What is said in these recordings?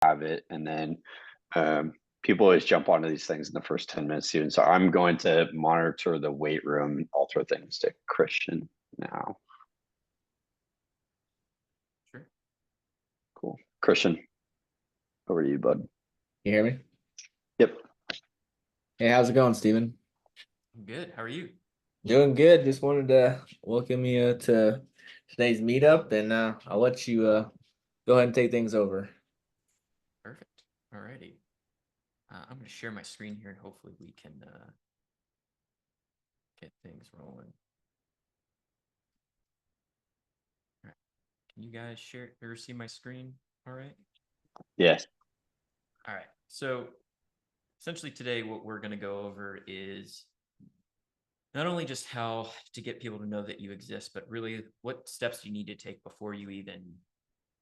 have it. And then people always jump onto these things in the first 10 minutes even. So I'm going to monitor the weight room. I'll throw things to Christian now. Sure. Cool. Christian, over to you, bud. You hear me? Yep. Hey, how's it going, Steven? I'm good. How are you? Doing good. Just wanted to welcome you to today's meetup, and I'll let you go ahead and take things over. Perfect. Alrighty. I'm going to share my screen here and hopefully we can get things rolling. All right. Can you guys share or see my screen? All right. Yes. All right. So essentially today, what we're going to go over is not only just how to get people to know that you exist, but really what steps you need to take before you even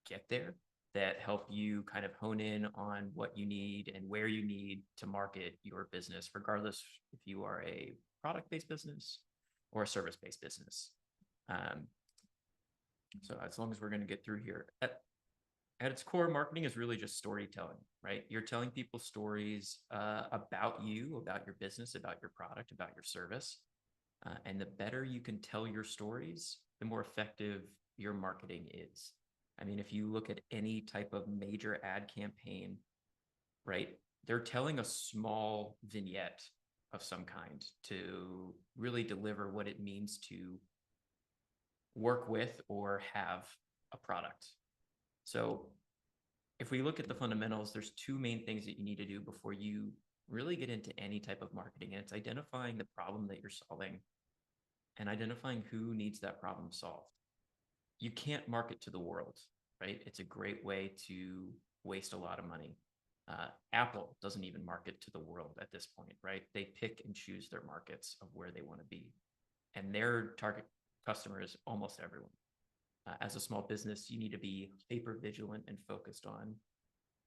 get there that help you kind of hone in on what you need and where you need to market your business, regardless if you are a product-based business or a service-based business. So as long as we're going to get through here, at its core, marketing is really just storytelling, right? You're telling people stories about you, about your business, about your product, about your service. And the better you can tell your stories, the more effective your marketing is. I mean, if you look at any type of major ad campaign, right, they're telling a small vignette of some kind to really deliver what it means to work with or have a product. So if we look at the fundamentals, there's two main things that you need to do before you really get into any type of marketing. And it's identifying the problem that you're solving and identifying who needs that problem solved. You can't market to the world, right? It's a great way to waste a lot of money. Apple doesn't even market to the world at this point, right? They pick and choose their markets of where they want to be. And their target customer is almost everyone. As a small business, you need to be hyper vigilant and focused on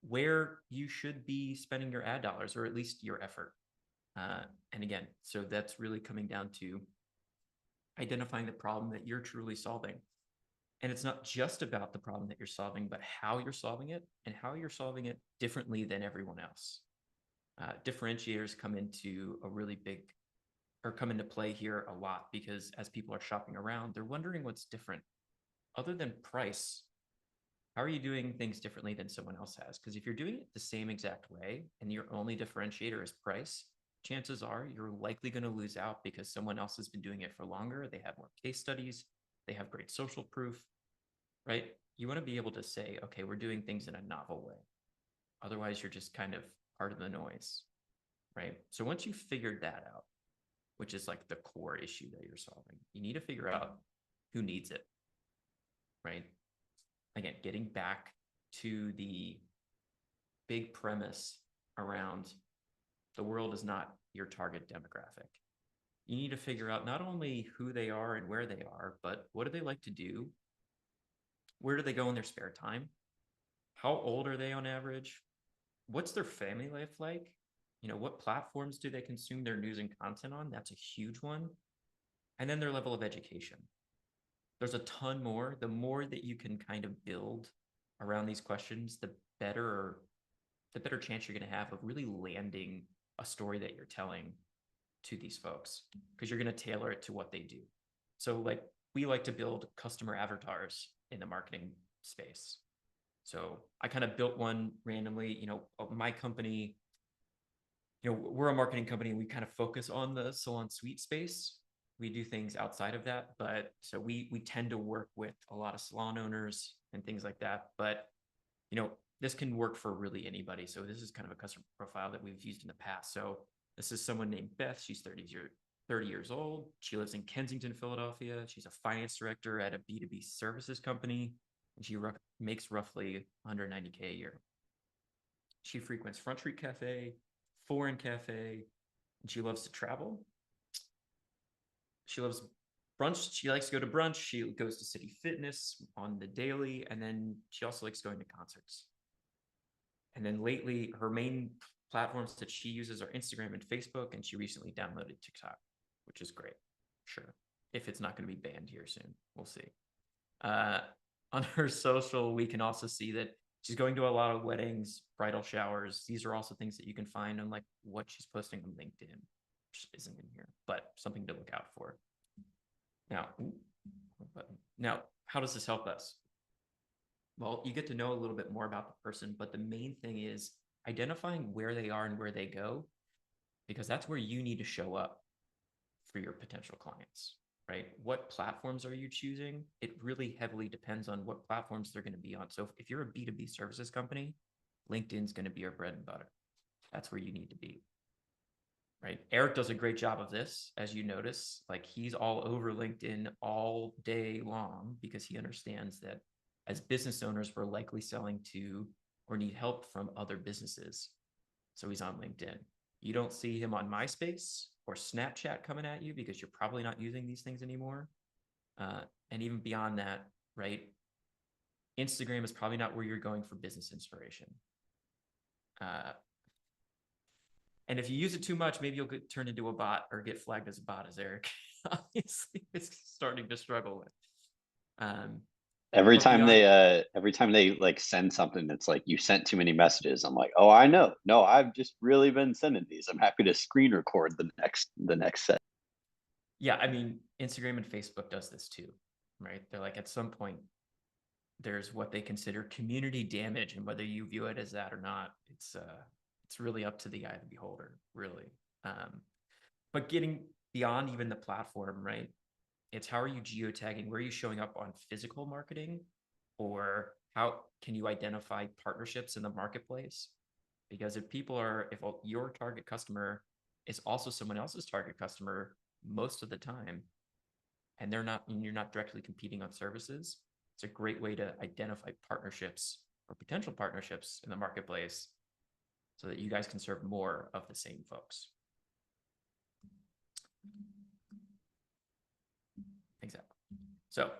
where you should be spending your ad dollars, or at least your effort. And again, so that's really coming down to identifying the problem that you're truly solving. And it's not just about the problem that you're solving, but how you're solving it and how you're solving it differently than everyone else. Differentiators come into play here a lot, because as people are shopping around, they're wondering what's different. Other than price, how are you doing things differently than someone else has? Because if you're doing it the same exact way and your only differentiator is price, chances are you're likely going to lose out because someone else has been doing it for longer. They have more case studies. They have great social proof, right? You want to be able to say, okay, we're doing things in a novel way. Otherwise, you're just kind of part of the noise, right? So once you've figured that out, which is like the core issue that you're solving, you need to figure out who needs it, right? Again, getting back to the big premise around the world is not your target demographic. You need to figure out not only who they are and where they are, but what do they like to do? Where do they go in their spare time? How old are they on average? What's their family life like? You know, what platforms do they consume their news and content on? That's a huge one. And then their level of education. There's a ton more. The more that you can kind of build around these questions, the better chance you're going to have of really landing a story that you're telling to these folks, because you're going to tailor it to what they do. So like we like to build customer avatars in the marketing space. So I kind of built one randomly. You know, my company, you know, we're a marketing company and we kind of focus on the salon suite space. We do things outside of that, but so we tend to work with a lot of salon owners and things like that. But you know, this can work for really anybody. So this is kind of a customer profile that we've used in the past. So this is someone named Beth. She's 30 years old. She lives in Kensington, Philadelphia. She's a finance director at a B2B services company, and she makes roughly 190K a year. She frequents Front Street Cafe, Foreign Cafe, and she loves to travel. She loves brunch. She likes to go to brunch. She goes to City Fitness on the daily, and then she also likes going to concerts. And then lately, her main platforms that she uses are Instagram and Facebook, and she recently downloaded TikTok, which is great. Sure. If it's not going to be banned here soon, we'll see. On her social, we can also see that she's going to a lot of weddings, bridal showers. These are also things that you can find on like what she's posting on LinkedIn, which isn't in here, but something to look out for. Now, how does this help us? Well, you get to know a little bit more about the person, but the main thing is identifying where they are and where they go, because that's where you need to show up for your potential clients, right? What platforms are you choosing? It really heavily depends on what platforms they're going to be on. So if you're a B2B services company, LinkedIn's going to be your bread and butter. That's where you need to be, right? Eric does a great job of this, as you notice. Like, he's all over LinkedIn all day long because he understands that as business owners, we're likely selling to or need help from other businesses. So he's on LinkedIn. You don't see him on MySpace or Snapchat coming at you because you're probably not using these things anymore. And even beyond that, right? Instagram is probably not where you're going for business inspiration. And if you use it too much, maybe you'll get turned into a bot or get flagged as a bot, as Eric obviously is starting to struggle with. Every But time beyond- every time they like send something, it's like, you sent too many messages. I'm like, oh, I know. No, I've just really been sending these. I'm happy to screen record the next set. Yeah, I mean, Instagram and Facebook does this too, right? They're like, at some point, there's what they consider community damage, and whether you view it as that or not, it's really up to the eye of the beholder, really. But getting beyond even the platform, right? It's how are you geotagging? Where are you showing up on physical marketing? Or how can you identify partnerships in the marketplace? Because if your target customer is also someone else's target customer most of the time, and you're not directly competing on services, it's a great way to identify partnerships or potential partnerships in the marketplace so that you guys can serve more of the same folks. Exactly. So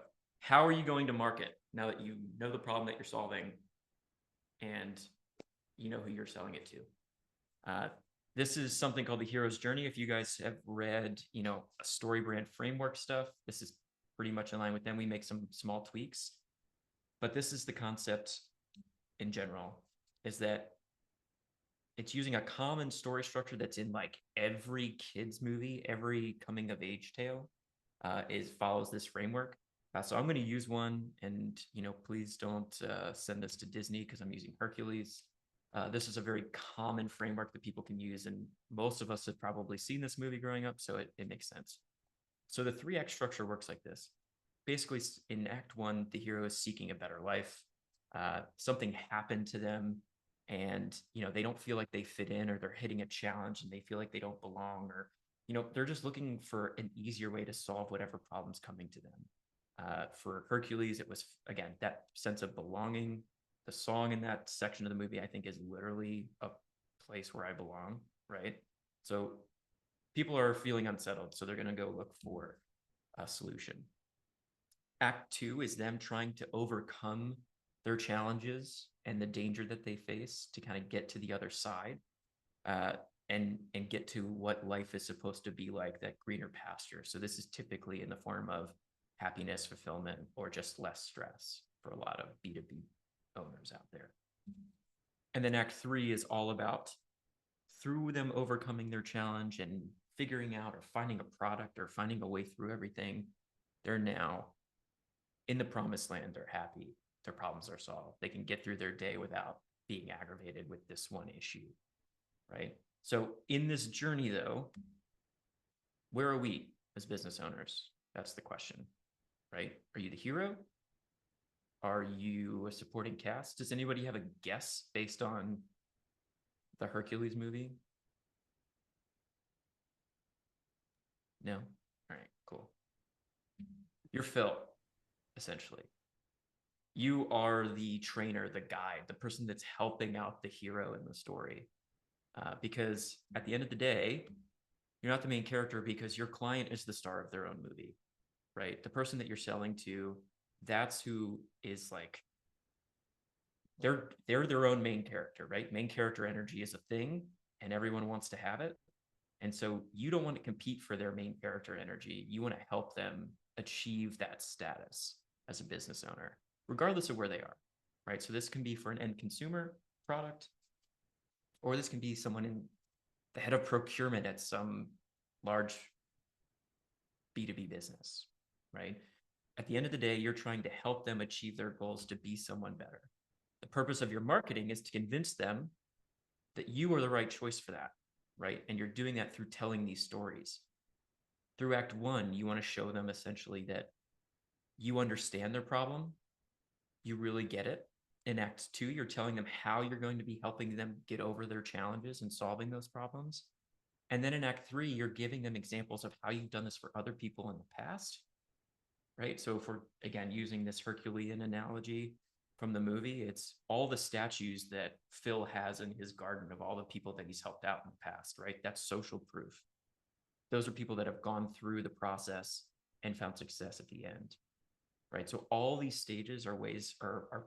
how are you going to market now that you know the problem that you're solving and you know who you're selling it to? This is something called the hero's journey. If you guys have read, a story brand framework stuff, this is pretty much in line with them. We make some small tweaks, but this is the concept in general, is that it's using a common story structure that's in like every kid's movie, every coming of age tale, follows this framework. So I'm going to use one, and please don't send this to Disney because I'm using Hercules. This is a very common framework that people can use, and most of us have probably seen this movie growing up, so it makes sense. So the 3-act structure works like this. Basically, in Act 1, the hero is seeking a better life. Something happened to them, and they don't feel like they fit in, or they're hitting a challenge and they feel like they don't belong, or they're just looking for an easier way to solve whatever problem's coming to them. For Hercules, it was, again, that sense of belonging. The song in that section of the movie, I think, is literally a place where I belong, right? So people are feeling unsettled, so they're going to go look for a solution. Act 2 is them trying to overcome their challenges and the danger that they face to kind of get to the other side, and get to what life is supposed to be like, that greener pasture. So this is typically in the form of happiness, fulfillment, or just less stress for a lot of B2B owners out there. And then Act 3 is all about, through them overcoming their challenge and figuring out or finding a product or finding a way through everything, they're now in the promised land. They're happy. Their problems are solved. They can get through their day without being aggravated with this one issue, right? So in this journey, though, where are we as business owners? That's the question, right? Are you the hero? Are you a supporting cast? Does anybody have a guess based on the Hercules movie? No? All right, cool. You're Phil, essentially. You are the trainer, the guide, the person that's helping out the hero in the story. Because at the end of the day, you're not the main character, because your client is the star of their own movie, right? The person that you're selling to, that's who is like, they're their own main character, right? Main character energy is a thing, and everyone wants to have it. And so you don't want to compete for their main character energy. You want to help them achieve that status as a business owner, regardless of where they are, right? So this can be for an end consumer product, or this can be someone in the head of procurement at some large B2B business, right? At the end of the day, you're trying to help them achieve their goals to be someone better. The purpose of your marketing is to convince them that you are the right choice for that, right? And you're doing that through telling these stories. Through Act 1, you want to show them essentially that you understand their problem, you really get it. In Act 2, you're telling them how you're going to be helping them get over their challenges and solving those problems. And then in Act 3, you're giving them examples of how you've done this for other people in the past, right? So if we're, again, using this Herculean analogy from the movie, it's all the statues that Phil has in his garden of all the people that he's helped out in the past, right? That's social proof. Those are people that have gone through the process and found success at the end, right? So all these stages are ways, are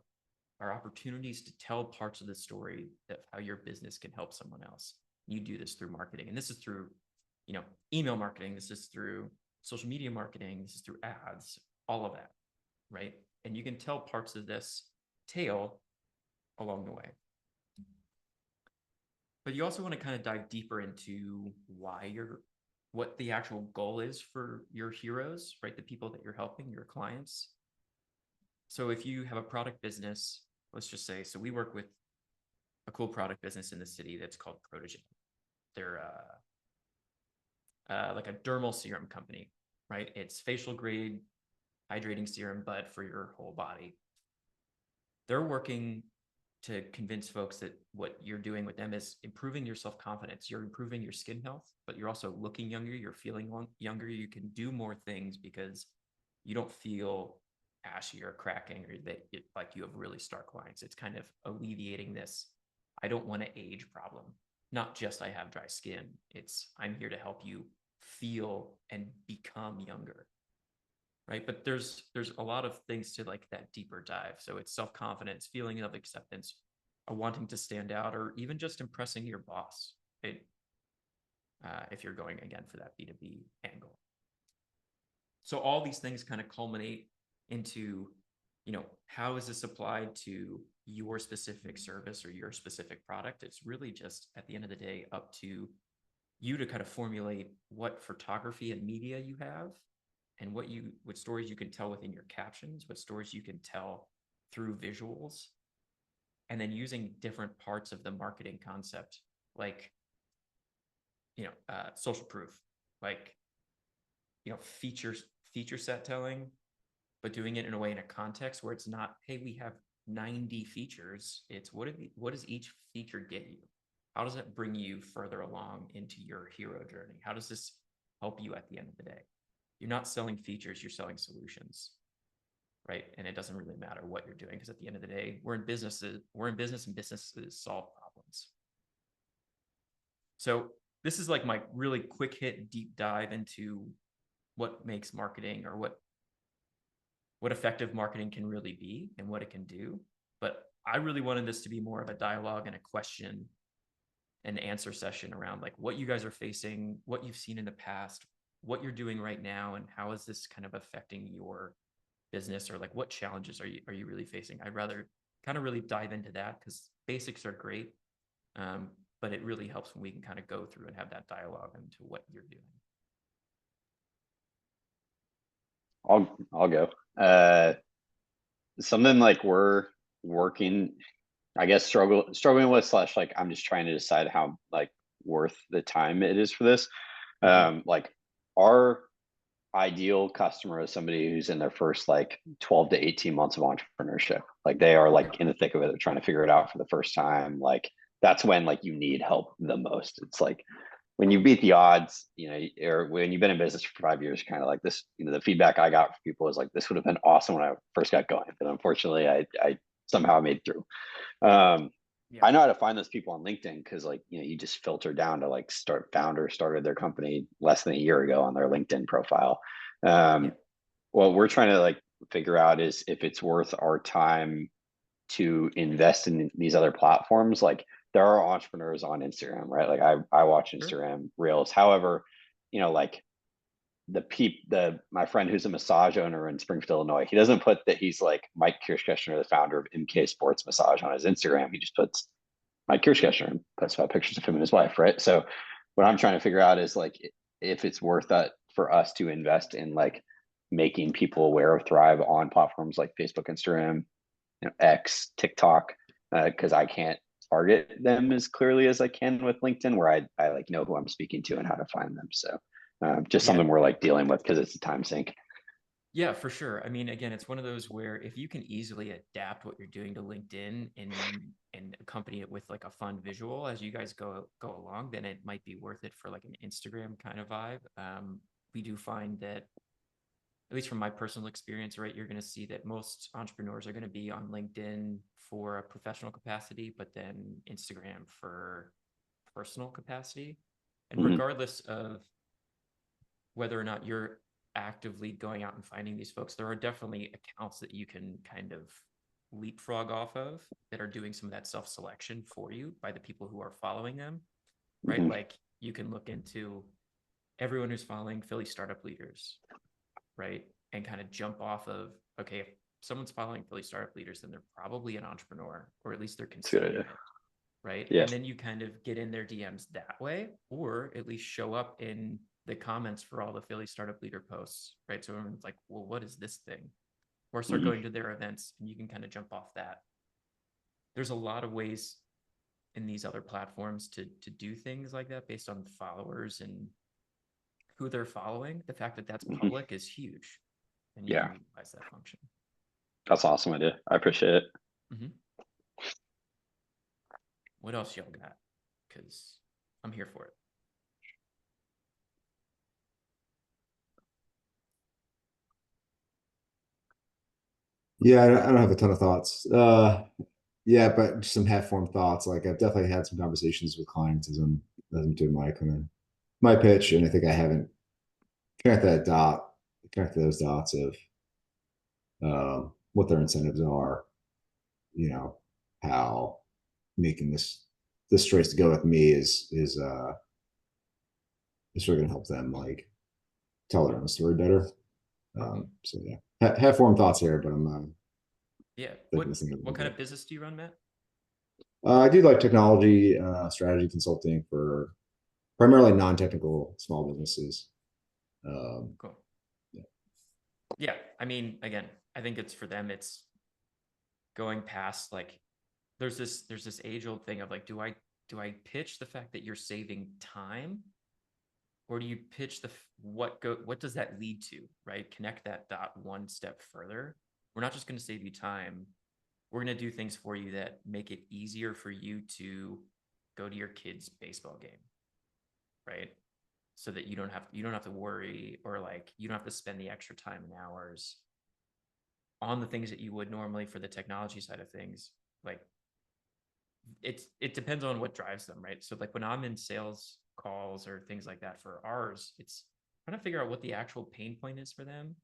opportunities to tell parts of the story that how your business can help someone else. You do this through marketing, and this is through, email marketing. This is through social media marketing. This is through ads, all of that, right? And you can tell parts of this tale along the way. But you also want to kind of dive deeper into what the actual goal is for your heroes, right? The people that you're helping, your clients. So if you have a product business, let's just say, so we work with a cool product business in the city that's called Protege. They're like a dermal serum company, right? It's facial grade hydrating serum, but for your whole body. They're working to convince folks that what you're doing with them is improving your self-confidence. You're improving your skin health, but you're also looking younger. You're feeling younger. You can do more things because you don't feel ashy or cracking, or that like you have really stark lines. It's kind of alleviating this I don't want to age problem. Not just I have dry skin. It's I'm here to help you feel and become younger. Right. But there's a lot of things to like that deeper dive. So it's self-confidence, feeling of acceptance, a wanting to stand out, or even just impressing your boss. Right? If you're going again for that B2B angle. So all these things kind of culminate into, how is this applied to your specific service or your specific product? It's really just at the end of the day up to you to kind of formulate what photography and media you have, and what stories you can tell within your captions, what stories you can tell through visuals, and then using different parts of the marketing concept, like, social proof, like, feature set telling, but doing it in a way, in a context where it's not, hey, we have 90 features. It's what does each feature get you? How does it bring you further along into your hero journey? How does this help you at the end of the day? You're not selling features, you're selling solutions, right? And it doesn't really matter what you're doing, because at the end of the day, we're in business and businesses solve problems. So this is like my really quick hit deep dive into what makes marketing, or what effective marketing can really be and what it can do. But I really wanted this to be more of a dialogue and a question and answer session around like what you guys are facing, what you've seen in the past, what you're doing right now, and how is this kind of affecting your business, or like what challenges are you really facing? I'd rather kind of really dive into that, because basics are great, but it really helps when we can kind of go through and have that dialogue into what you're doing. I'll go. Something like we're working, I guess, struggling with, slash like I'm just trying to decide how like worth the time it is for this. Like our ideal customer is somebody who's in their first like 12 to 18 months of entrepreneurship. Like they are like in the thick of it. They're trying to figure it out for the first time. Like that's when like you need help the most. It's like when you beat the odds, or when you've been in business for 5 years, kind of like this, the feedback I got from people is like, this would have been awesome when I first got going. But unfortunately, I somehow made through. I know how to find those people on LinkedIn, because like, you just filter down to like founders started their company less than a year ago on their LinkedIn profile. What we're trying to like figure out is if it's worth our time to invest in these other platforms. Like there are entrepreneurs on Instagram, right? Like I watch Instagram Reels. However, like my friend who's a massage owner in Springfield, Illinois, he doesn't put that he's like Mike Kirschkeshner, the founder of MK Sports Massage, on his Instagram. He just puts Mike Kirschkeshner and puts about pictures of him and his wife, right? So what I'm trying to figure out is like if it's worth that for us to invest in like making people aware of Thrive on platforms like Facebook, Instagram, X, TikTok, because I can't target them as clearly as I can with LinkedIn, where I like know who I'm speaking to and how to find them. So just Yeah. something we're like dealing with because it's a time sink. Yeah, for sure. I mean, again, it's one of those where if you can easily adapt what you're doing to LinkedIn and accompany it with like a fun visual as you guys go along, then it might be worth it for like an Instagram kind of vibe. We do find that, at least from my personal experience, right, you're going to see that most entrepreneurs are going to be on LinkedIn for a professional capacity, but then Instagram for personal capacity. And Mhm. regardless of whether or not you're actively going out and finding these folks, there are definitely accounts that you can kind of leapfrog off of that are doing some of that self-selection for you by the people who are following them, right? Mhm. Like you can look into everyone who's following Philly startup leaders, right? And kind of jump off of, okay, if someone's following Philly startup leaders, then they're probably an entrepreneur, or at least they're It's a good considering idea. it, right? Yeah. And then you kind of get in their DMs that way, or at least show up in the comments for all the Philly startup leader posts, right? So everyone's like, well, what is this thing? Or start Mhm. going to their events and you can kind of jump off that. There's a lot of ways in these other platforms to do things like that based on followers and who they're following. The fact that that's Mhm. public is huge, and you Yeah. can utilize that function. That's awesome idea. I appreciate it. Mhm. What else y'all got? Because I'm here for it. Yeah, I don't have a ton of thoughts. Yeah, but just some half-formed thoughts. Like I've definitely had some conversations with clients as I'm doing my pitch, and I think I haven't connected those dots of what their incentives are. You know, how making this choice to go with me is really going to help them like tell their own story better. So yeah, half-formed thoughts here, but I'm Yeah. thinking this thing a What little kind bit. of business do you run, Matt? I do like technology strategy consulting for primarily non-technical small businesses. Cool. Yeah. Yeah. I mean, again, I think it's for them, it's going past like there's this age-old thing of like, do I pitch the fact that you're saving time, or do you pitch what does that lead to, right? Connect that dot one step further. We're not just going to save you time. We're going to do things for you that make it easier for you to go to your kid's baseball game, right? So that you don't have to worry, or like you don't have to spend the extra time and hours on the things that you would normally for the technology side of things. Like it depends on what drives them, right? So like when I'm in sales calls or things like that for ours, it's trying to figure out what the actual pain point is for them,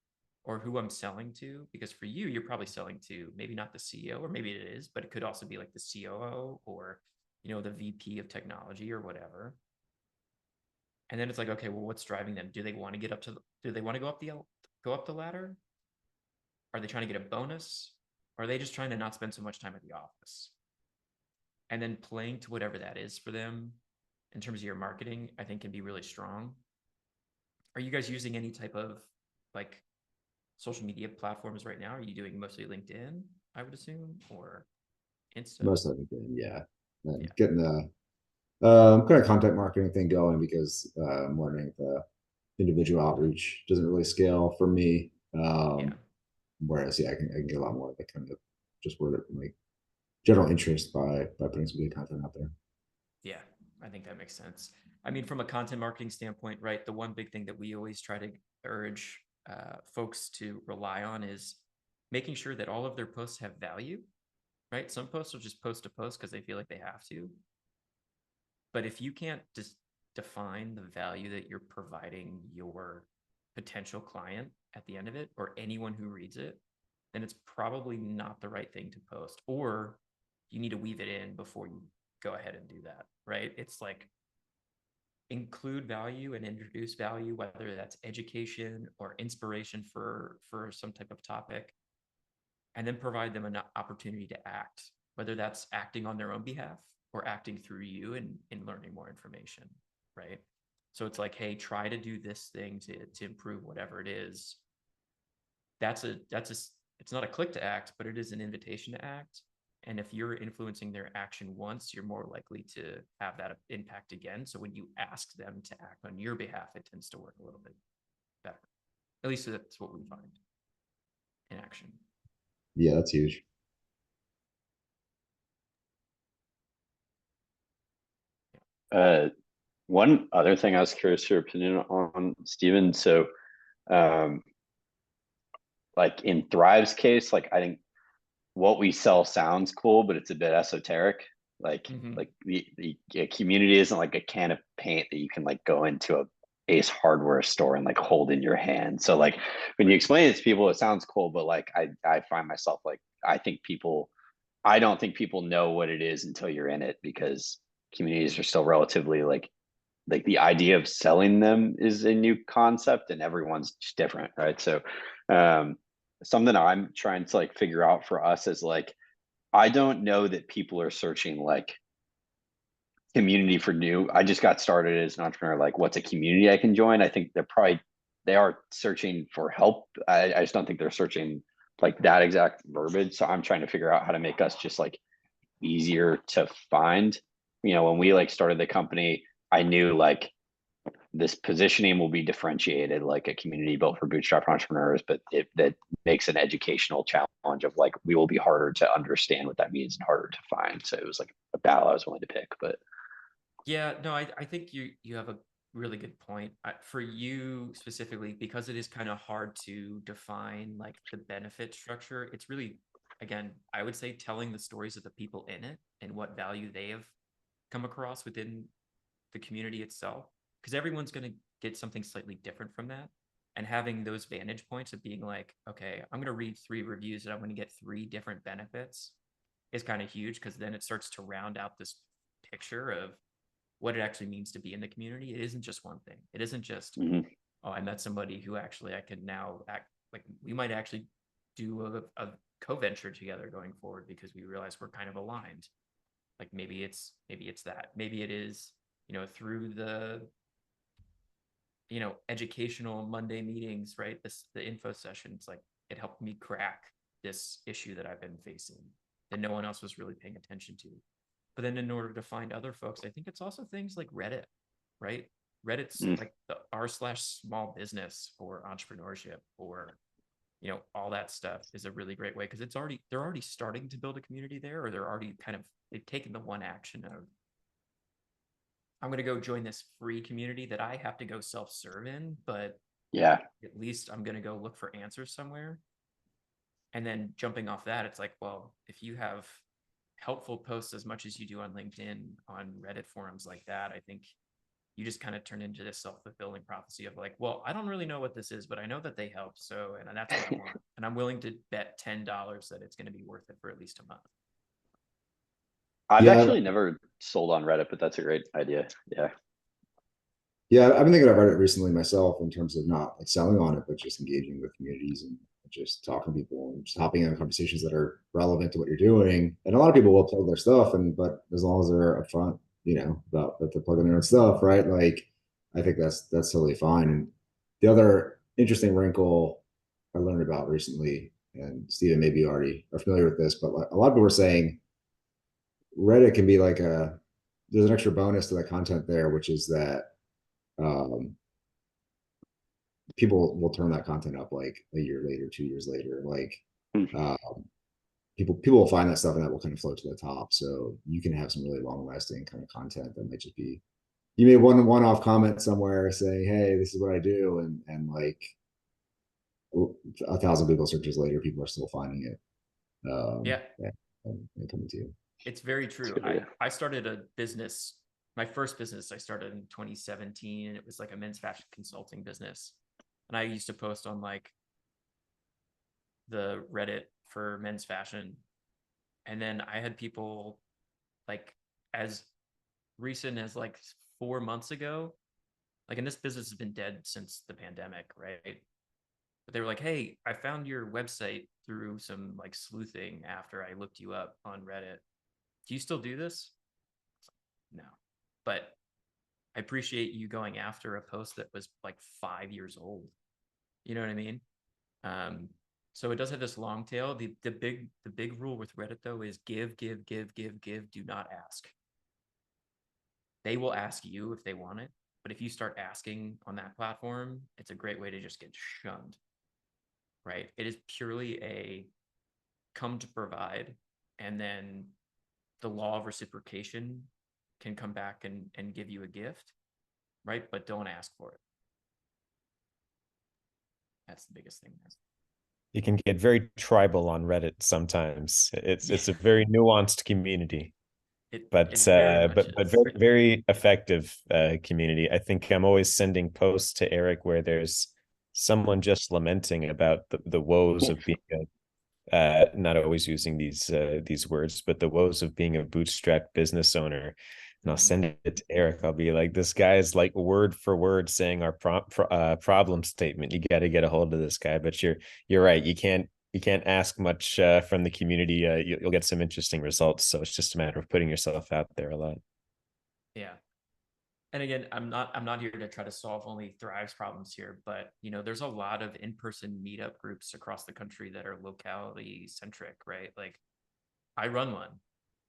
or who I'm selling to. Because for you, you're probably selling to maybe not the CEO, or maybe it is, but it could also be like the COO, or the VP of technology or whatever. And then it's like, okay, well, what's driving them? Do they want to do they want to go up the ladder? Are they trying to get a bonus? Or are they just trying to not spend so much time at the office? And then playing to whatever that is for them in terms of your marketing, I think can be really strong. Are you guys using any type of like social media platforms right now? Are you doing mostly LinkedIn, I would assume, or Insta? Most of it, yeah. And Yeah. getting the kind of content marketing thing going because I'm learning the individual outreach doesn't really scale for me. Yeah. Whereas, yeah, I can get a lot more of the kind of just word of like general interest by putting some good content out there. Yeah, I think that makes sense. I mean, from a content marketing standpoint, right, the one big thing that we always try to urge folks to rely on is making sure that all of their posts have value, right? Some posts will just post a post because they feel like they have to. But if you can't just define the value that you're providing your potential client at the end of it, or anyone who reads it, then it's probably not the right thing to post, or you need to weave it in before you go ahead and do that, right? It's like include value and introduce value, whether that's education or inspiration for some type of topic, and then provide them an opportunity to act, whether that's acting on their own behalf or acting through you and learning more information, right? So it's like, hey, try to do this thing to improve whatever it is. It's not a click to act, but it is an invitation to act. And if you're influencing their action once, you're more likely to have that impact again. So when you ask them to act on your behalf, it tends to work a little bit better. At least that's what we find in action. Yeah, that's huge. One other thing I was curious your opinion on, Steven. So, like in Thrive's case, like I think what we sell sounds cool, but it's a bit esoteric. Like, like the community isn't like a can of paint that you can like go into a Ace Hardware store and like hold in your hand. So like when you explain it to people, it sounds cool, but like I find myself like I don't think people know what it is until you're in it, because communities are still relatively like the idea of selling them is a new concept and everyone's just different, right? So something I'm trying to like figure out for us is like, I don't know that people are searching like community for new. I just got started as an entrepreneur, like what's a community I can join? I think they are searching for help. I just don't think they're searching like that exact verbiage. So I'm trying to figure out how to make us just like easier to find. You know, when we like started the company, I knew like this positioning will be differentiated, like a community built for bootstrap entrepreneurs, but that makes an educational challenge of like, we will be harder to understand what that means and harder to find. So it was like a battle I was willing to pick. But yeah, no, I think you have a really good point. For you specifically, because it is kind of hard to define like the benefit structure, it's really, again, I would say telling the stories of the people in it and what value they have come across within the community itself, because everyone's going to get something slightly different from that. And having those vantage points of being like, okay, I'm going to read 3 reviews and I'm going to get 3 different benefits is kind of huge, because then it starts to round out this picture of what it actually means to be in the community. It isn't just one thing. It isn't just, oh, I met somebody who actually I could now act like we might actually do a co-venture together going forward because we realize we're kind of aligned. Like maybe it's that. Maybe it is, through the educational Monday meetings, right? The info sessions, like it helped me crack this issue that I've been facing that no one else was really paying attention to. But then in order to find other folks, I think it's also things like Reddit, right? Reddit's like the r/small business for entrepreneurship, or all that stuff is a really great way, because they're already starting to build a community there, or they're already they've taken the one action of, I'm going to go join this free community that I have to go self-serve in, but yeah, at least I'm going to go look for answers somewhere. And then jumping off that, it's like, well, if you have helpful posts as much as you do on LinkedIn, on Reddit forums like that, I think you just kind of turn into this self-fulfilling prophecy of like, well, I don't really know what this is, but I know that they help. So, and that's what I want. And I'm willing to bet $10 that it's going to be worth it for at least a month. I've Yeah, actually never sold on Reddit, but that's a great idea. Yeah. yeah, I've been thinking about it recently myself in terms of not like selling on it, but just engaging with communities and just talking to people and just hopping in conversations that are relevant to what you're doing. And a lot of people will plug their stuff, but as long as they're upfront, about that they're plugging their own stuff, right? Like, I think that's totally fine. And the other interesting wrinkle I learned about recently, and Steven, maybe you already are familiar with this, but like, a lot of people are saying Reddit can be like there's an extra bonus to the content there, which is that um, people will turn that content up like a year later, 2 years later. Like people will find that stuff and that will kind of float to the top. So you can have some really long lasting kind of content that might just be, you made one off comment somewhere saying, hey, this is what I do, and like 1,000 Google searches later, people are still finding it. Yeah. And coming to you. It's very true. I started a business. My first business I started in 2017, and it was like a men's fashion consulting business. And I used to post on like the Reddit for men's fashion. And then I had people like, as recent as like 4 months ago. Like, and this business has been dead since the pandemic, right? But they were like, hey, I found your website through some like sleuthing after I looked you up on Reddit. Do you still do this? No. But I appreciate you going after a post that was like 5 years old. You know what I mean? Um, so it does have this long tail. The big rule with Reddit though is give, give, give, give, give. Do not ask. They will ask you if they want it, but if you start asking on that platform, it's a great way to just get shunned. Right? It is purely a come to provide, and then the law of reciprocation can come back and give you a gift, right? But don't ask for it. That's the biggest thing there. You can get very tribal on Reddit sometimes. It's a very nuanced community, but It very much but is. very very effective community. I think I'm always sending posts to Eric where there's someone just lamenting about the woes of being not always using these words, but the woes of being a bootstrap business owner. And I'll send it to Eric. I'll be like, this guy is like word for word saying our problem statement. You got to get a hold of this guy. But you're right. You can't ask much from the community. You'll get some interesting results. So it's just a matter of putting yourself out there a lot. Yeah. And again, I'm not here to try to solve only Thrive's problems here, but there's a lot of in-person meetup groups across the country that are locality centric, right? Like I run one.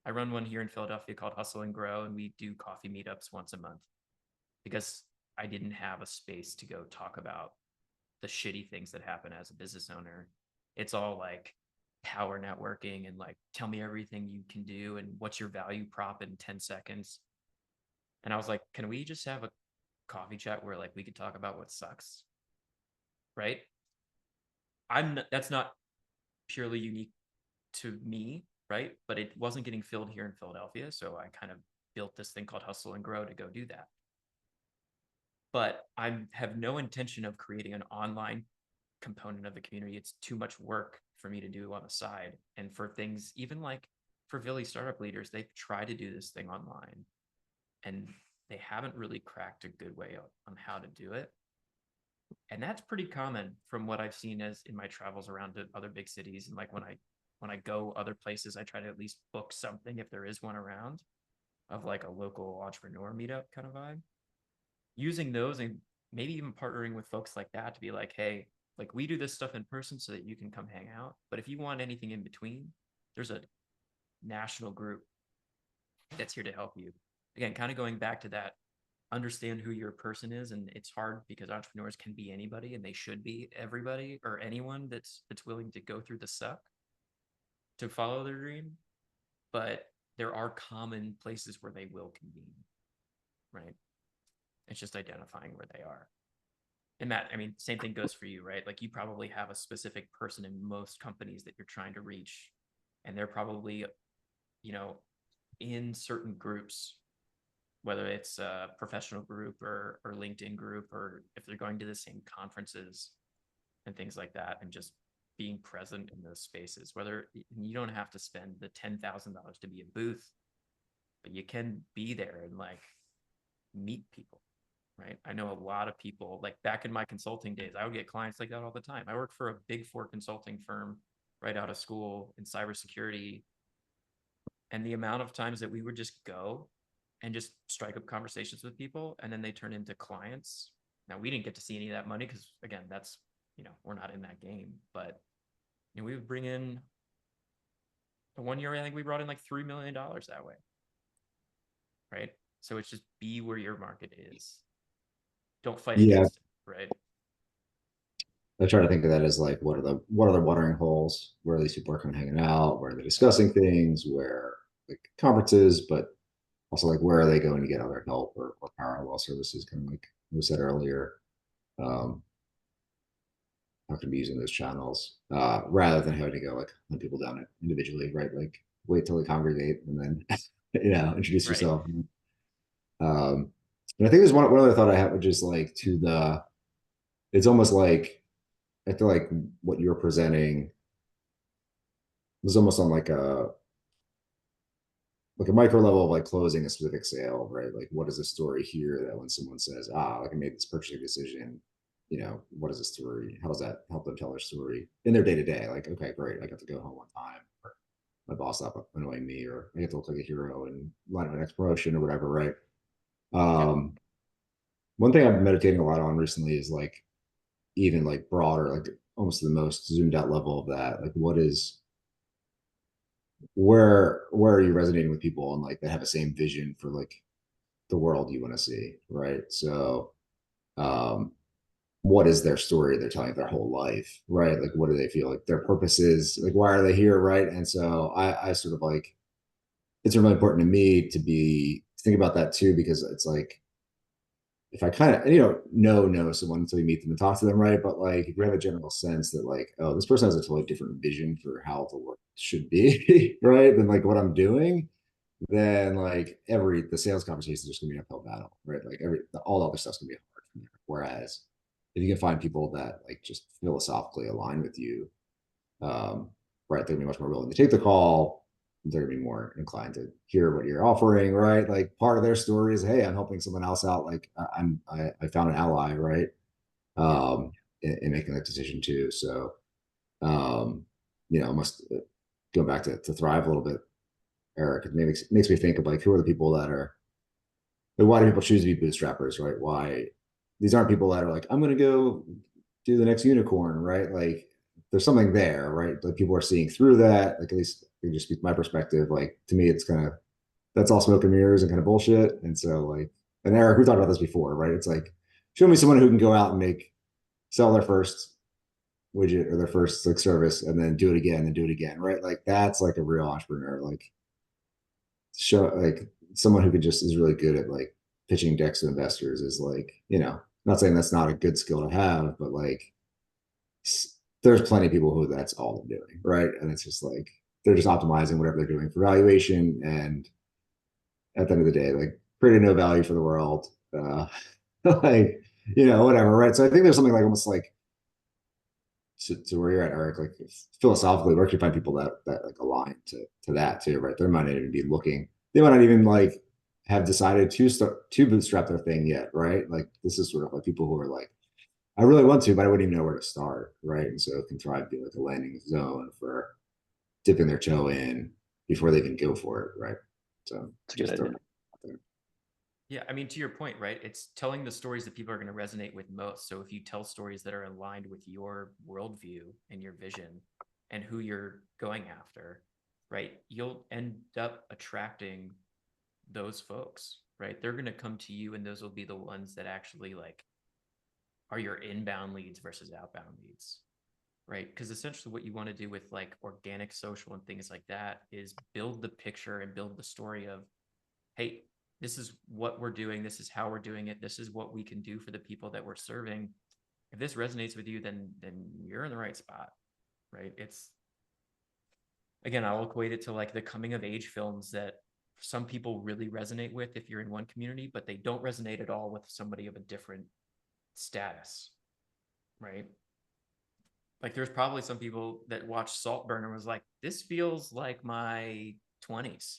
I run one here in Philadelphia called Hustle and Grow, and we do coffee meetups once a month because I didn't have a space to go talk about the shitty things that happen as a business owner. It's all like power networking and like, tell me everything you can do and what's your value prop in 10 seconds. And I was like, can we just have a coffee chat where like we could talk about what sucks? Right? That's not purely unique to me, right? But it wasn't getting filled here in Philadelphia. So I kind of built this thing called Hustle and Grow to go do that. But I have no intention of creating an online component of the community. It's too much work for me to do on the side. And for things, even like for Philly startup leaders, they've tried to do this thing online and they haven't really cracked a good way on how to do it. And that's pretty common from what I've seen as in my travels around to other big cities. And like when I go other places, I try to at least book something if there is one around of like a local entrepreneur meetup kind of vibe. Using those and maybe even partnering with folks like that to be like, hey, like we do this stuff in person so that you can come hang out. But if you want anything in between, there's a national group that's here to help you. Again, kind of going back to that, understand who your person is. And it's hard because entrepreneurs can be anybody and they should be everybody or anyone that's willing to go through the suck to follow their dream. But there are common places where they will convene, right? It's just identifying where they are. And Matt, I mean, same thing goes for you, right? Like you probably have a specific person in most companies that you're trying to reach, and they're probably, in certain groups, whether it's a professional group or LinkedIn group, or if they're going to the same conferences and things like that, and just being present in those spaces. Whether you don't have to spend the $10,000 to be a booth, but you can be there and like meet people. Right. I know a lot of people, like back in my consulting days, I would get clients like that all the time. I worked for a big four consulting firm right out of school in cybersecurity. And the amount of times that we would just go and just strike up conversations with people and then they turn into clients. Now we didn't get to see any of that money because again, that's, we're not in that game, but we would bring in the 1 year, I think we brought in like $3 million that way. Right. So it's just be where your market is. Don't fight against it, right? I try to think of that as like, what are the watering holes where these people are kind of hanging out, where they're discussing things, where like conferences, but also like where are they going to get other help or parallel services, kind of like we said earlier. Have to be using those channels rather than having to go like hunt people down individually, right? Like wait till they congregate and then introduce Right. yourself. And I think there's one other thought I have, which is like it's almost like I feel like what you're presenting was almost on like like a micro level of like closing a specific sale, right? Like what is the story here that when someone says, like I made this purchasing decision, what is the story? How does that help them tell their story in their day to day? Like, okay, great, I got to go home on time, or my boss stopped annoying me, or I get to look like a hero and line up my next promotion or whatever, right? One thing I've been meditating a lot on recently is like even like broader, like almost the most zoomed out level of that. Like what is where are you resonating with people and like that have the same vision for like the world you want to see, right? So um what is their story they're telling their whole life, right? Like what do they feel like their purpose is, like why are they here, right? And so I sort of like, it's really important to me to think about that too, because it's like if I kind of, know someone until you meet them and talk to them, right? But like, if you have a general sense that like, oh, this person has a totally different vision for how the work should be, right? Than like what I'm doing, then like the sales conversation is just gonna be an uphill battle, right? Like all the other stuff's gonna be hard from there. Whereas if you can find people that like just philosophically align with you, um, right, they're gonna be much more willing to take the call. They're gonna be more inclined to hear what you're offering, right? Like part of their story is, hey, I'm helping someone else out. Like I found an ally, right? In making that decision too. So, must go back to Thrive a little bit, Eric. It makes me think of like who are the people that are like, why do people choose to be bootstrappers, right? Why these aren't people that are like, I'm gonna go do the next unicorn, right? Like there's something there, right? Like people are seeing through that. Like at least I just speak my perspective. Like to me, it's kind of that's all smoke and mirrors and kind of bullshit. And so like, and Eric, we talked about this before, right? It's like show me someone who can go out and sell their first widget or their first like service and then do it again and do it again, right? Like that's like a real entrepreneur. Like show like someone who could just is really good at like pitching decks to investors is like, not saying that's not a good skill to have, but like there's plenty of people who that's all they're doing, right? And it's just like they're just optimizing whatever they're doing for valuation, and at the end of the day, like creating no value for the world, like whatever, right? So I think there's something like almost like to where you're at, Eric, like philosophically, where can you find people that like align to that too, right? They might not even be looking, they might not even like have decided to bootstrap their thing yet, right? Like this is sort of like people who are like, I really want to, but I wouldn't even know where to start, right? And so it can try to be like a landing zone for dipping their toe in before they even go for it, right? So It's a good idea. Yeah, I mean, to your point, right? It's telling the stories that people are going to resonate with most. So if you tell stories that are aligned with your worldview and your vision and who you're going after, right, you'll end up attracting those folks, right? They're going to come to you, and those will be the ones that actually like are your inbound leads versus outbound leads, right? Because essentially what you want to do with like organic social and things like that is build the picture and build the story of, hey, this is what we're doing. This is how we're doing it. This is what we can do for the people that we're serving. If this resonates with you, then you're in the right spot, right? It's, again, I'll equate it to like the coming of age films that some people really resonate with if you're in one community, but they don't resonate at all with somebody of a different status, right? Like there's probably some people that watched Saltburn and was like, this feels like my 20s.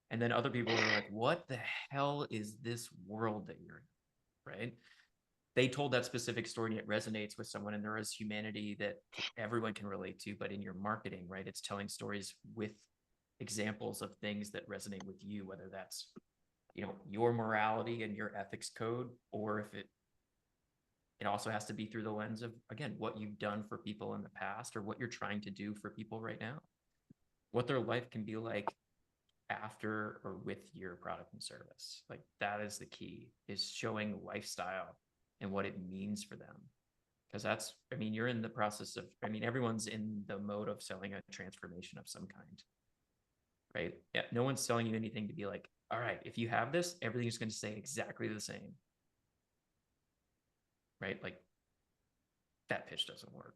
And then other people are like, what the hell is this world that you're in, right? They told that specific story and it resonates with someone, and there is humanity that everyone can relate to. But in your marketing, right, it's telling stories with examples of things that resonate with you, whether that's, your morality and your ethics code, or if it also has to be through the lens of, again, what you've done for people in the past or what you're trying to do for people right now, what their life can be like after or with your product and service. Like that is the key, is showing lifestyle and what it means for them. Because that's, I mean, you're in the process of, I mean, everyone's in the mode of selling a transformation of some kind, right? Yeah, no one's selling you anything to be like, all right, if you have this, everything's going to stay exactly the same, right? Like that pitch doesn't work,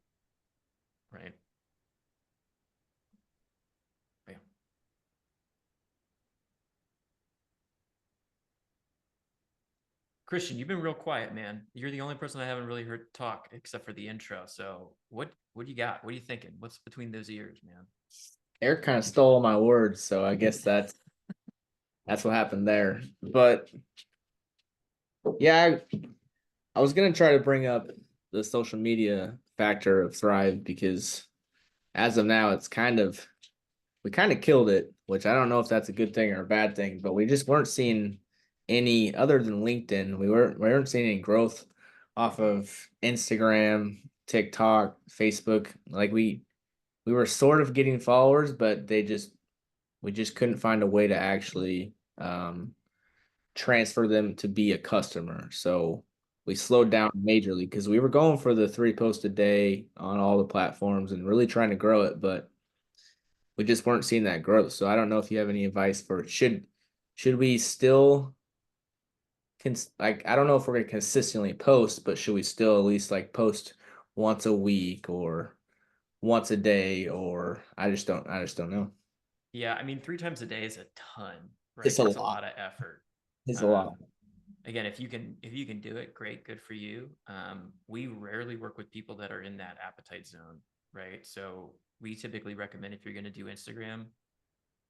right? Yeah. Christian, you've been real quiet, man. You're the only person I haven't really heard talk except for the intro. So what do you got? What are you thinking? What's between those ears, man? Eric kind of stole my words, so I guess that's that's what happened there. But yeah, I was gonna try to bring up the social media factor of Thrive because as of now, we kind of killed it, which I don't know if that's a good thing or a bad thing, but we just weren't seeing any other than LinkedIn. We weren't seeing any growth off of Instagram, TikTok, Facebook. Like we were sort of getting followers, but we just couldn't find a way to actually transfer them to be a customer. So we slowed down majorly because we were going for the 3 posts a day on all the platforms and really trying to grow it, but we just weren't seeing that growth. So I don't know if you have any advice for should we still like I don't know if we're gonna consistently post, but should we still at least like post once a week or once a day, or I just don't know. Yeah, I mean, 3 times a day is a ton, right? It's a That's a lot. lot of effort. It's a lot. Again, if you can do it, great, good for you. We rarely work with people that are in that appetite zone, right? So we typically recommend if you're going to do Instagram,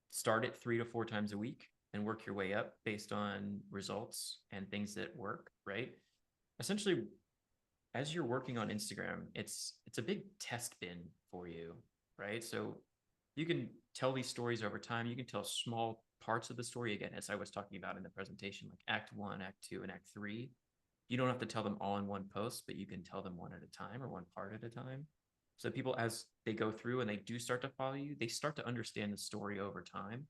start it 3 to 4 times a week and work your way up based on results and things that work, right? Essentially, as you're working on Instagram, it's a big test bin for you, right? So you can tell these stories over time. You can tell small parts of the story again, as I was talking about in the presentation, like Act 1, Act 2, and Act 3. You don't have to tell them all in one post, but you can tell them one at a time or one part at a time. So people, as they go through and they do start to follow you, they start to understand the story over time.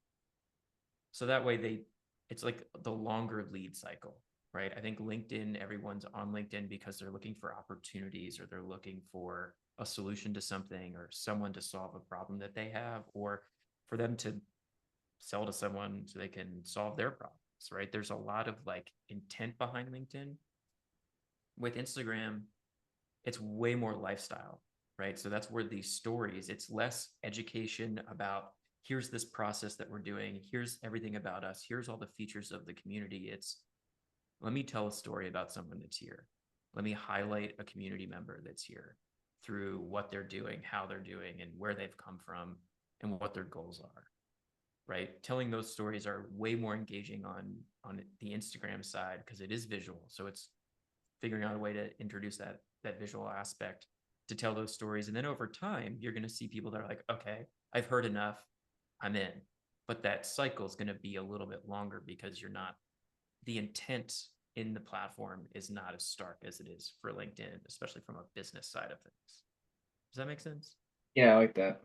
So that way it's like the longer lead cycle, right? I think LinkedIn, everyone's on LinkedIn because they're looking for opportunities or they're looking for a solution to something or someone to solve a problem that they have or for them to sell to someone so they can solve their problems, right? There's a lot of like intent behind LinkedIn. With Instagram, it's way more lifestyle, right? So that's where these stories, it's less education about here's this process that we're doing, here's everything about us, here's all the features of the community. It's let me tell a story about someone that's here. Let me highlight a community member that's here through what they're doing, how they're doing, and where they've come from and what their goals are. Right? Telling those stories are way more engaging on the Instagram side because it is visual. So it's figuring out a way to introduce that visual aspect to tell those stories. And then over time, you're going to see people that are like, okay, I've heard enough, I'm in. But that cycle is going to be a little bit longer because you're not the intent in the platform is not as stark as it is for LinkedIn, especially from a business side of things. Does that make sense? Yeah, I like that.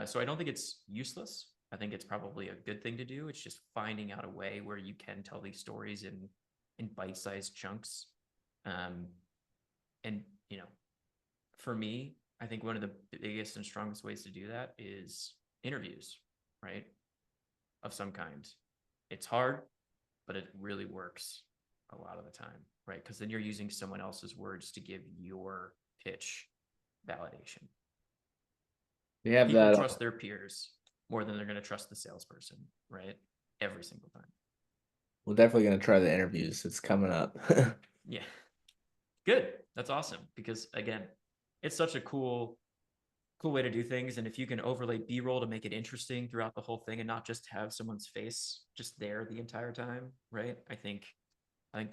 So I don't think it's useless. I think it's probably a good thing to do. It's just finding out a way where you can tell these stories in bite-sized chunks. And you know, for me, I think one of the biggest and strongest ways to do that is interviews, right? Of some kind. It's hard, but it really works a lot of the time, right? Because then you're using someone else's words to give your pitch validation. We have People that. trust their peers more than they're going to trust the salesperson, right? Every single time. We're definitely gonna try the interviews. It's coming up. Yeah. Good. That's awesome. Because again, it's such a cool way to do things. And if you can overlay B-roll to make it interesting throughout the whole thing and not just have someone's face just there the entire time, right? I think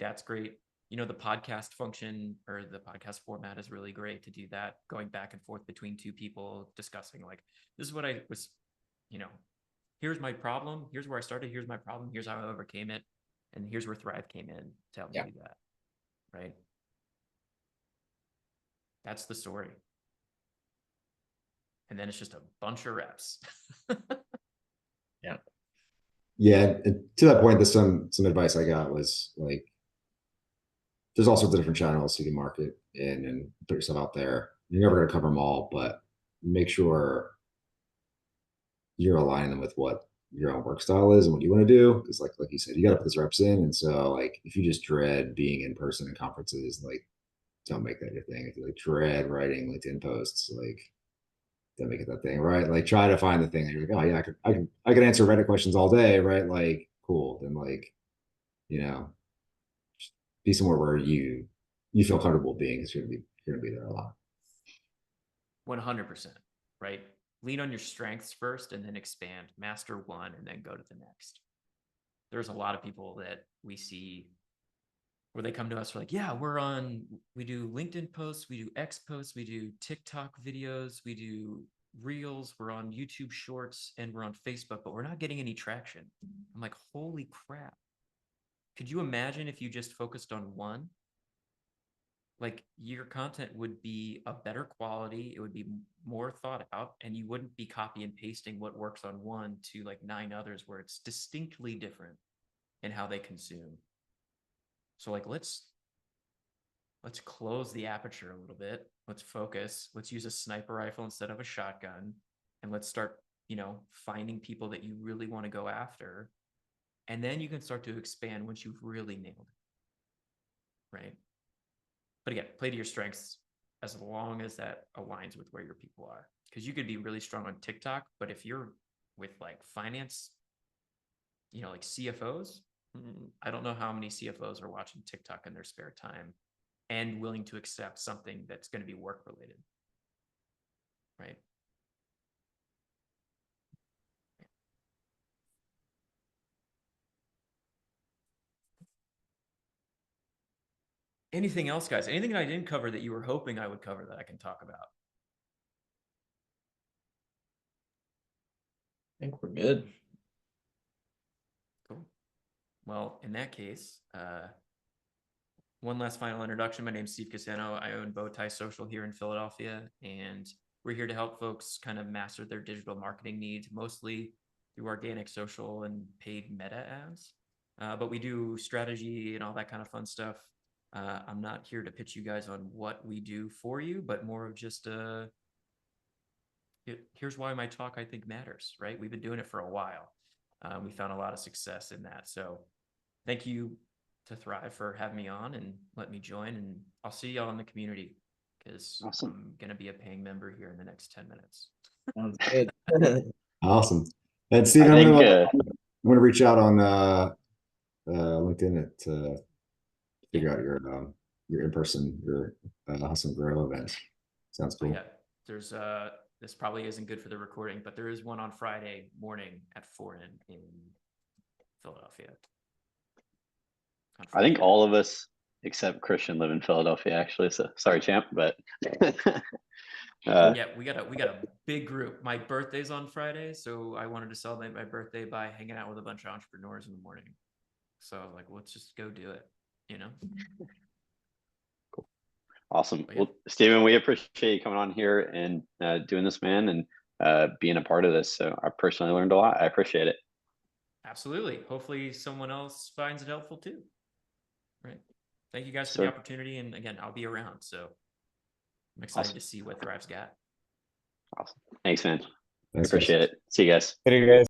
that's great. You know, the podcast function or the podcast format is really great to do that, going back and forth between two people discussing like, this is what I was, you know, here's my problem. Here's where I started. Here's my problem. Here's how I overcame it. And here's where Thrive came in to help me do that. Right. That's the story. And then it's just a bunch of reps. Yeah. Yeah, and to that point, there's some advice I got was like, there's all sorts of different channels you can market in and put yourself out there. You're never going to cover them all, but make sure you're aligning them with what your own work style is and what you want to do. Because like you said, you got to put those reps in. And so like if you just dread being in person in conferences, like don't make that your thing. If you like dread writing LinkedIn posts, like don't make it that thing, right? Like try to find the thing that you're like, oh yeah, I could answer Reddit questions all day, right? Like cool. Then like, you know, be somewhere where you feel comfortable being because you're gonna be there a lot. 100%, right? Lean on your strengths first and then expand, master one, and then go to the next. there's a lot of people that we see where they come to us for like, yeah, we do LinkedIn posts, we do X posts, we do TikTok videos, we do Reels, we're on YouTube Shorts, and we're on Facebook, but we're not getting any traction. I'm like, holy crap. Could you imagine if you just focused on one? Like your content would be a better quality, it would be more thought out, and you wouldn't be copy and pasting what works on one to like 9 others where it's distinctly different in how they consume. So like let's close the aperture a little bit. Let's focus. Let's use a sniper rifle instead of a shotgun. And let's start, finding people that you really want to go after. And then you can start to expand once you've really nailed it. Right. But again, play to your strengths as long as that aligns with where your people are. Because you could be really strong on TikTok, but if you're with like finance, like CFOs, I don't know how many CFOs are watching TikTok in their spare time and willing to accept something that's going to be work related. Right. Anything else, guys? Anything that I didn't cover that you were hoping I would cover that I can talk about? I think we're good. Cool. Well, in that case, one last final introduction. My name's Steve Cassano. I own Bowtie Social here in Philadelphia, and we're here to help folks kind of master their digital marketing needs, mostly through organic social and paid meta ads. But we do strategy and all that kind of fun stuff. I'm not here to pitch you guys on what we do for you, but more of just here's why my talk I think matters, right? We've been doing it for a while. We found a lot of success in that. So thank you to Thrive for having me on and let me join. And I'll see y'all in the community because Awesome. I'm going to be a paying member here in the next 10 minutes. Sounds good. Awesome. And Steve, I I'm think, gonna reach out on LinkedIn to figure out your in-person, your Hustle and Grow event. Sounds Oh cool. yeah, there's this probably isn't good for the recording, but there is one on Friday morning at 4 in Philadelphia. I think all of us except Christian live in Philadelphia, actually. So sorry, champ, but yeah, we got a big group. My birthday's on Friday, so I wanted to celebrate my birthday by hanging out with a bunch of entrepreneurs in the morning. So I was like, let's just go do it, Cool. Awesome. But yeah. Well, Steven, we appreciate you coming on here and doing this, man, and being a part of this. So I personally learned a lot. I appreciate it. Absolutely. Hopefully someone else finds it helpful too. Right. Thank you guys for Sir. the opportunity. And again, I'll be around. So I'm excited to see what Thrive's got. Awesome. Thanks, man. Thanks, Appreciate guys. it. See you guys. Later, guys.